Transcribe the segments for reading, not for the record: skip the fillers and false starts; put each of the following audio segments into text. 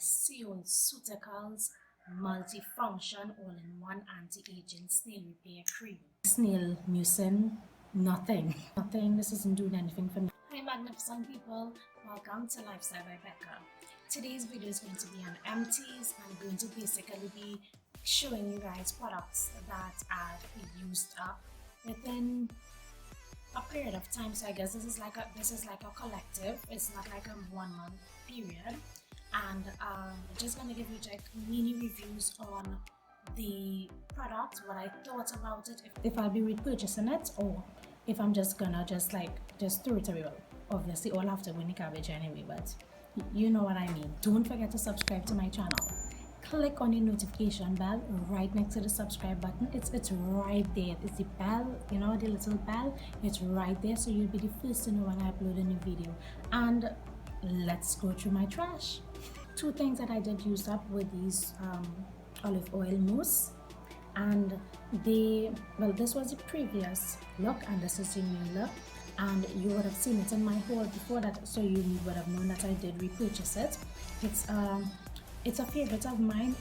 Seoul Ceuticals multi-function all-in-one anti-aging snail repair cream. Snail mucin, nothing. This isn't doing anything for me. Hi magnificent people, welcome to Lifestyle by Becca. Today's video is going to be on Empties. I'm going to basically be showing you guys products that I've used up within a period of time. So I guess this is like a collective. It's not like a 1 month period. And I'm just gonna give you like mini reviews on the product, what I thought about it, if I'll be repurchasing it, or if I'm just gonna just throw it away. Well, obviously all have to win the cabbage anyway, but you know what I mean. Don't forget to subscribe to my channel. Click on the notification bell right next to the subscribe button. It's right there. It's the bell, you know, the little bell. It's right there, so you'll be the first to know when I upload a new video. And let's go through my trash. Two things that I did use up were these olive oil mousse, and this was the previous look and this is the new look, and you would have seen it in my haul before that, so you would have known that I did repurchase it. It's a favorite of mine.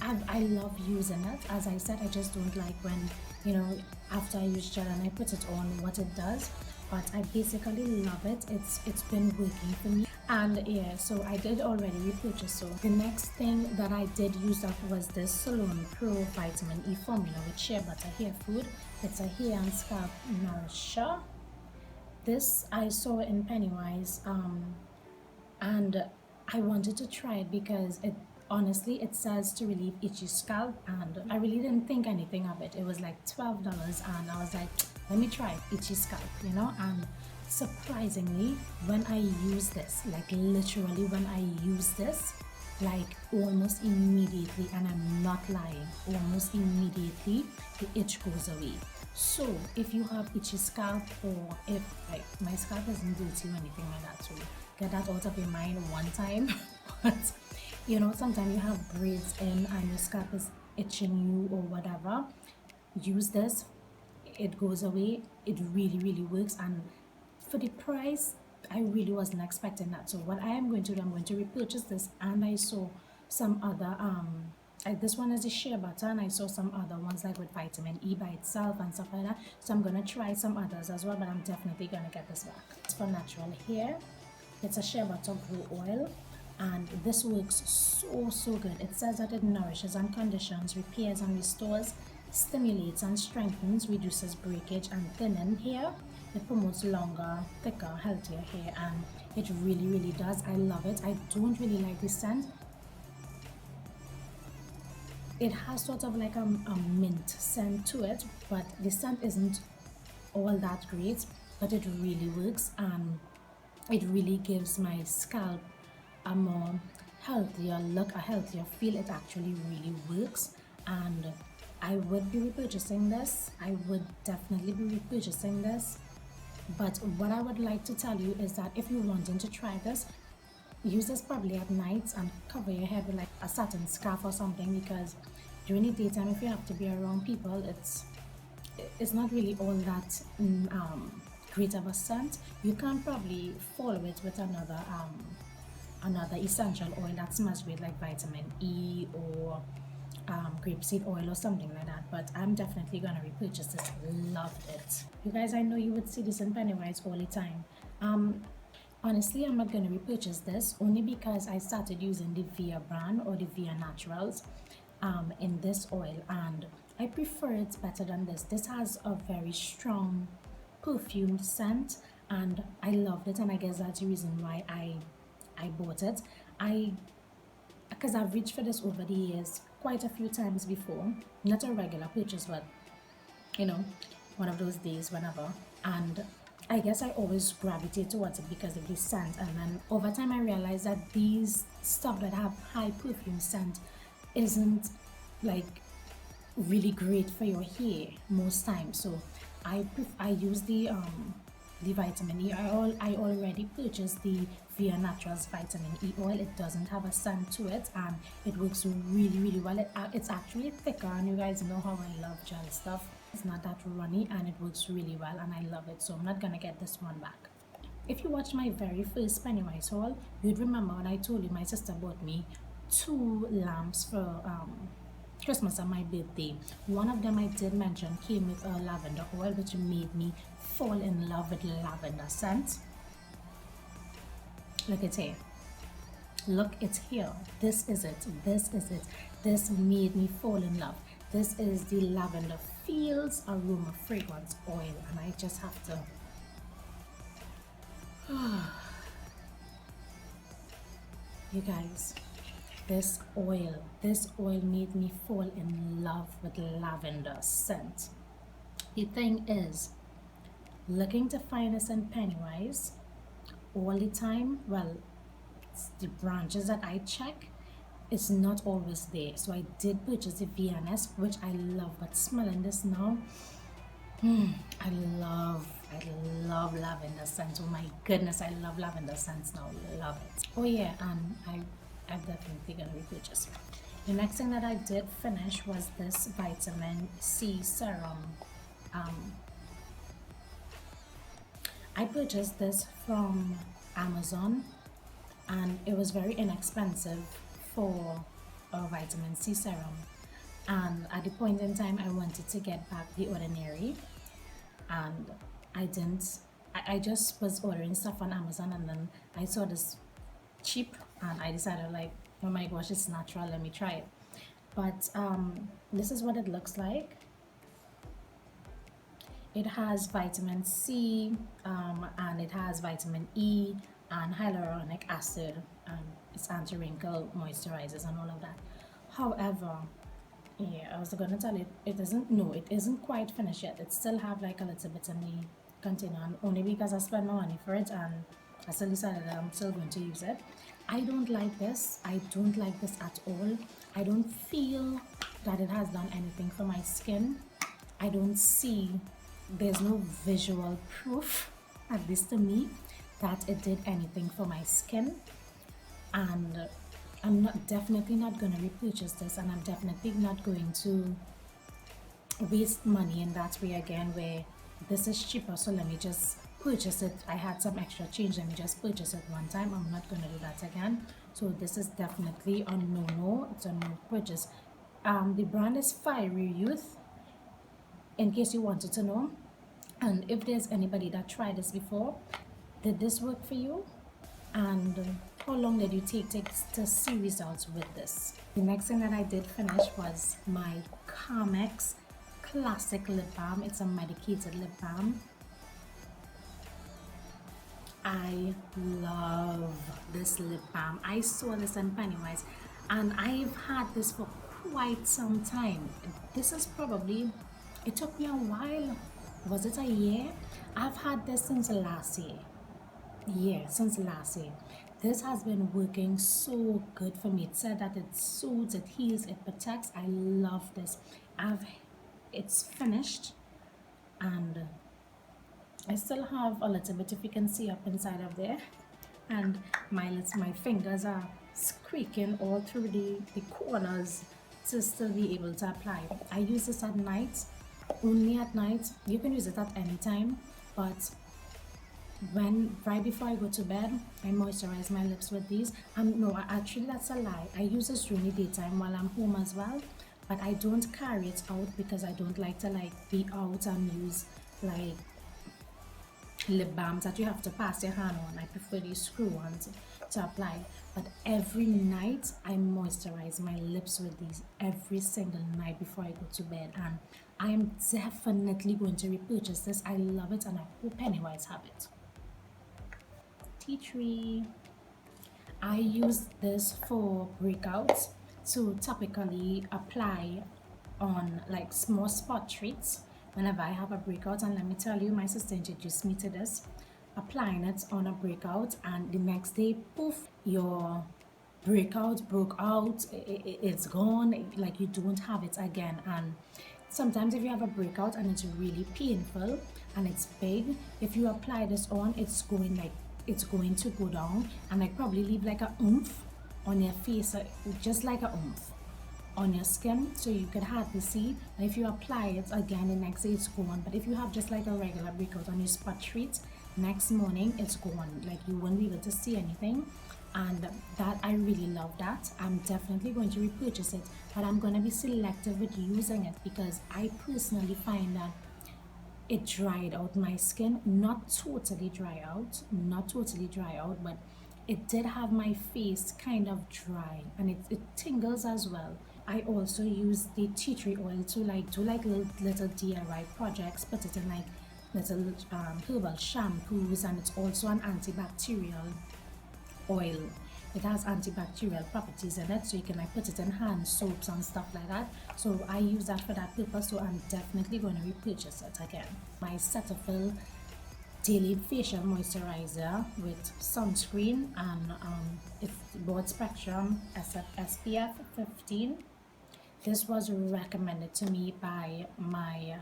I love using it. As I said, I just don't like when, you know, after I use gel and I put it on, what it does, but I basically love it. It's been working for me. And yeah, so I did already repurchase. So the next thing that I did use up was this Salon Pro Vitamin E formula with shea butter hair food. It's a hair and scalp nourisher. This I saw in Pennywise, and I wanted to try it because honestly it says to relieve itchy scalp, and I really didn't think anything of it. It was like $12, and I was like, let me try itchy scalp, you know. And surprisingly, when I use this, like literally when I use this, like almost immediately, and I'm not lying, almost immediately the itch goes away. So if you have itchy scalp, or if like my scalp isn't dirty or anything like that, so get that out of your mind one time. But you know, sometimes you have braids in and your scalp is itching you or whatever, use this. It goes away. It really works, and for the price, I really wasn't expecting that. So what I am going to do, I'm going to repurchase this, and I saw some other this one is a shea butter, and I saw some other ones like with vitamin E by itself and stuff like that. So I'm gonna try some others as well, but I'm definitely gonna get this back. It's for natural hair. It's a shea butter grow oil, and this works so good. It says that it nourishes and conditions, repairs and restores, stimulates and strengthens, reduces breakage and thinning hair. It promotes longer, thicker, healthier hair, and it really does. I love it. I don't really like the scent. It has sort of like a mint scent to it, but the scent isn't all that great, but it really works, and it really gives my scalp a more healthier look, a healthier feel. It actually really works, and I would be repurchasing this. I would definitely be repurchasing this. But what I would like to tell you is that if you're wanting to try this, use this probably at night and cover your head with like a satin scarf or something, because during the daytime, if you have to be around people, it's not really all that great of a scent. You can probably follow it with another essential oil that smells great, like vitamin E or grapeseed oil or something like that. But I'm definitely gonna repurchase this. Loved it. You guys, I know you would see this in Pennywise all the time. Honestly, I'm not gonna repurchase this only because I started using the Via brand, or the Via Naturals, in this oil, and I prefer it better than this. This has a very strong perfumed scent, and I loved it, and I guess that's the reason why I bought it. Because I've reached for this over the years quite a few times before, not a regular purchase, but you know, one of those days whenever, and I guess I always gravitate towards it because of the scent. And then over time I realized that these stuff that have high perfume scent isn't like really great for your hair most times. So I use the vitamin E. I already purchased the Via Naturals vitamin E oil. It doesn't have a scent to it, and it works really well. It's actually thicker, and you guys know how I love gel stuff. It's not that runny, and it works really well, and I love it. So I'm not gonna get this one back. If you watched my very first Pennywise haul, you'd remember when I told you my sister bought me 2 lamps for Christmas and my birthday. One of them I did mention came with a lavender oil, which made me fall in love with lavender scent. Look at here. Look, it's here. This is it. This is it. This made me fall in love. This is the Lavender Fields Aroma Fragrance Oil, and I just have to. You guys, this oil made me fall in love with lavender scent. The thing is, looking to find this in Pennywise all the time, well, the branches that I check, it's not always there. So I did purchase the V&S, which I love, but smelling this now, I love lavender scents. Oh my goodness, I love lavender scents now. Love it. Oh yeah, and I'm definitely gonna repurchase. The next thing that I did finish was this vitamin C serum. I purchased this from Amazon, and it was very inexpensive for a vitamin C serum. And at the point in time, I wanted to get back the Ordinary, and I didn't. I just was ordering stuff on Amazon, and then I saw this cheap, and I decided, like, oh my gosh, it's natural, let me try it. But this is what it looks like. It has vitamin C, and it has vitamin E and hyaluronic acid, and it's anti-wrinkle moisturizers and all of that. However, yeah, I was gonna tell you, it isn't quite finished yet. It still have like a little bit in the container, and only because I spent my money for it, and I still decided that I'm still going to use it. I don't like this. I don't like this at all. I don't feel that it has done anything for my skin. I don't see, there's no visual proof, at least to me, that it did anything for my skin. And I'm definitely not going to repurchase this, and I'm definitely not going to waste money in that way again, where this is cheaper, so let me just purchase it. I had some extra change, let me just purchase it one time. I'm not going to do that again. So this is definitely a no. It's a no purchase. The brand is Fiery Youth, in case you wanted to know. And if there's anybody that tried this before, did this work for you? And how long did you take to see results with this? The next thing that I did finish was my Carmex Classic Lip Balm. It's a medicated lip balm. I love this lip balm. I saw this in Pennywise, and I've had this for quite some time. This is probably, it took me a while. Was it a year? I've had this since last year. Since last year. This has been working so good for me. It said that it soothes, it heals, it protects. I love this. It's finished, and I still have a little bit, if you can see up inside of there, and my fingers are squeaking all through the corners to still be able to apply. I use this at night, only at night. You can use it at any time, but right before I go to bed, I moisturize my lips with these. No, actually that's a lie. I use this during the daytime while I'm home as well, but I don't carry it out because I don't like to be out and use like lip balms that you have to pass your hand on. I prefer these screw ones to apply. But every night I moisturize my lips with these, every single night before I go to bed, and I am definitely going to repurchase this. I love it, and I hope Pennywise have it. Tea tree. I use this for breakouts to topically apply on like small spot treats whenever I have a breakout. And let me tell you, my sister introduced me to this. Applying it on a breakout, and the next day, poof, your breakout broke out, it's gone, like you don't have it again. And sometimes if you have a breakout and it's really painful and it's big, if you apply this on, it's going to go down and like probably leave like a oomph on your face, just like a oomph on your skin, so you could hardly see. And if you apply it again the next day, it's gone. But if you have just like a regular breakout on your spot treat, next morning it's gone, like you won't be able to see anything. And that, I really love that. I'm definitely going to repurchase it, but I'm going to be selective with using it because I personally find that it dried out my skin. Not totally dry out, but it did have my face kind of dry, and it tingles as well. I also use the tea tree oil to like do like little DIY projects, put it in like little herbal shampoos, and it's also an antibacterial oil. It has antibacterial properties in it, so you can like put it in hand soaps and stuff like that. So I use that for that purpose, so I'm definitely going to repurchase it again. My Cetaphil daily facial moisturizer with sunscreen, and it's broad spectrum SPF 15. This was recommended to me by my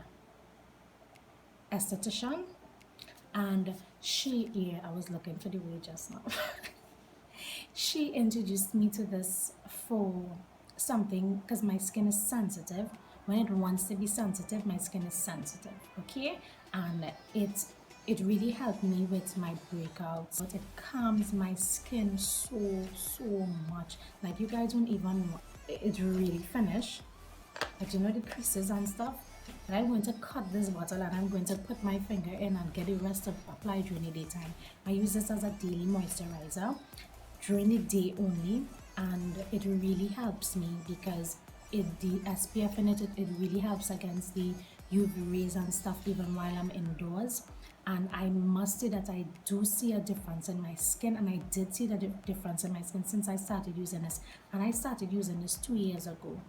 esthetician, and she, I was looking for the word just now. She introduced me to this for something because my skin is sensitive. When it wants to be sensitive, my skin is sensitive, okay? And it really helped me with my breakouts. It calms my skin so much. Like, you guys don't even know. It really finished. Like, you know, the creases and stuff. But I'm going to cut this bottle and I'm going to put my finger in and get the rest of applied during the daytime. I use this as a daily moisturizer during the day only, and it really helps me because the SPF in it really helps against the UV rays and stuff even while I'm indoors. And I must say that I do see a difference in my skin, and I did see the difference in my skin since I started using this, and I started using this 2 years ago.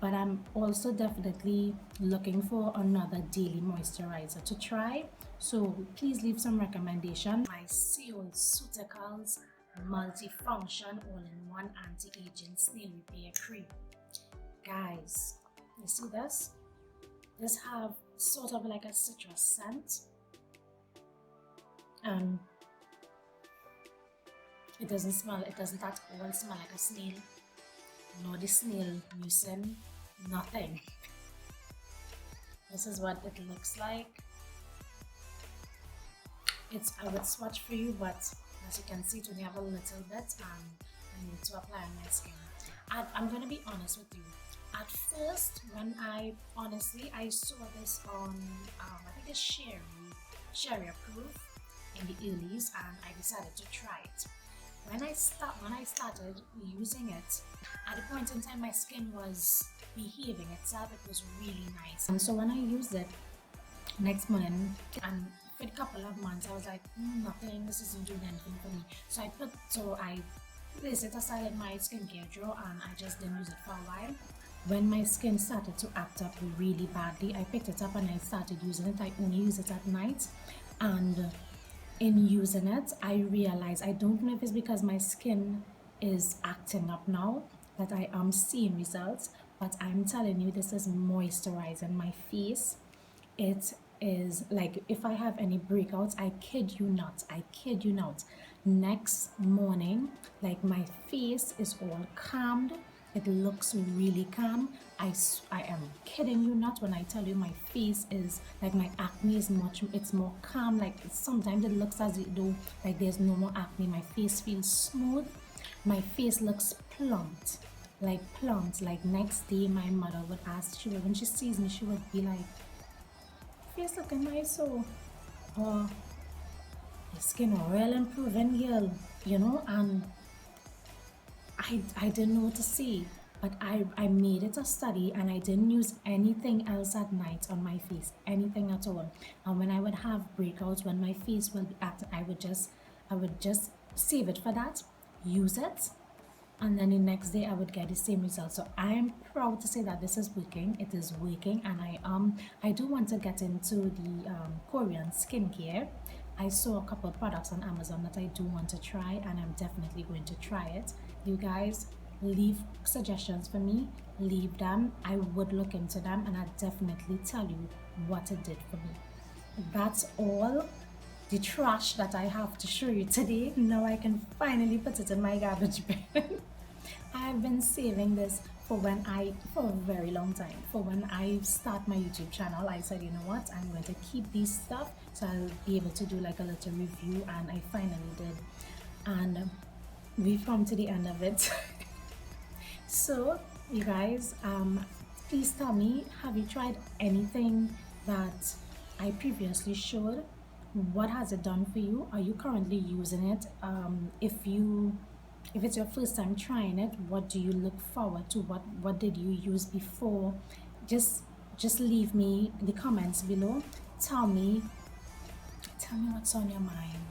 But I'm also definitely looking for another daily moisturizer to try, so please leave some recommendation. My Seoul Ceuticals multi-function all-in-one anti-aging snail repair cream. Guys, you see this? This have sort of like a citrus scent. It doesn't at all smell like a snail. No, the snail mousse, nothing. This is what it looks like. I would swatch for you, but as you can see, it only have a little bit, and I need to apply on my skin. I'm gonna be honest with you. At first, when I saw this on I think it's Shea approved in the earlies, and I decided to try it. When I started using it, at the point in time my skin was behaving itself. It was really nice, and so when I used it next morning, and for a couple of months I was like, nothing, this isn't doing anything for me. So I placed it aside in my skincare drawer, and I just didn't use it for a while. When my skin started to act up really badly, I picked it up and I started using it. I only use it at night, and in using it I realized, I don't know if it's because my skin is acting up now that I am seeing results, but I'm telling you, this is moisturizing my face. It is like, if I have any breakouts, I kid you not, next morning, like, my face is all calmed. It looks really calm. I am kidding you not when I tell you my face is like, my acne is it's more calm. Like, sometimes it looks as though like there's no more acne. My face feels smooth. My face looks plump. Like, next day my mother would ask, when she sees me, she would be like, face looking nice, so your skin real improving, girl, you know. And I didn't know what to say, but I made it a study, and I didn't use anything else at night on my face, anything at all. And when I would have breakouts, when my face will be acting, I would just save it for that, use it, and then the next day I would get the same result. So I am proud to say that this is working. It is working, and I do want to get into the Korean skincare. I saw a couple of products on Amazon that I do want to try, and I'm definitely going to try it. You guys, leave suggestions for me, leave them. I would look into them, and I'll definitely tell you what it did for me. That's all the trash that I have to show you today. Now I can finally put it in my garbage bin. I I've been saving this for for a very long time. For when I start my YouTube channel, I said, you know what, I'm going to keep these stuff so I'll be able to do like a little review, and I finally did. And we've come to the end of it. So you guys, please tell me, have you tried anything that I previously showed? What has it done for you? Are you currently using it? If it's your first time trying it, what do you look forward to? What did you use before? Just leave me in the comments below. Tell me what's on your mind.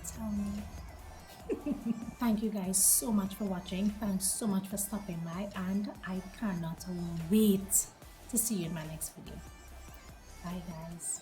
Tell me. Thank you guys so much for watching. Thanks so much for stopping by, and I cannot wait to see you in my next video. Bye guys.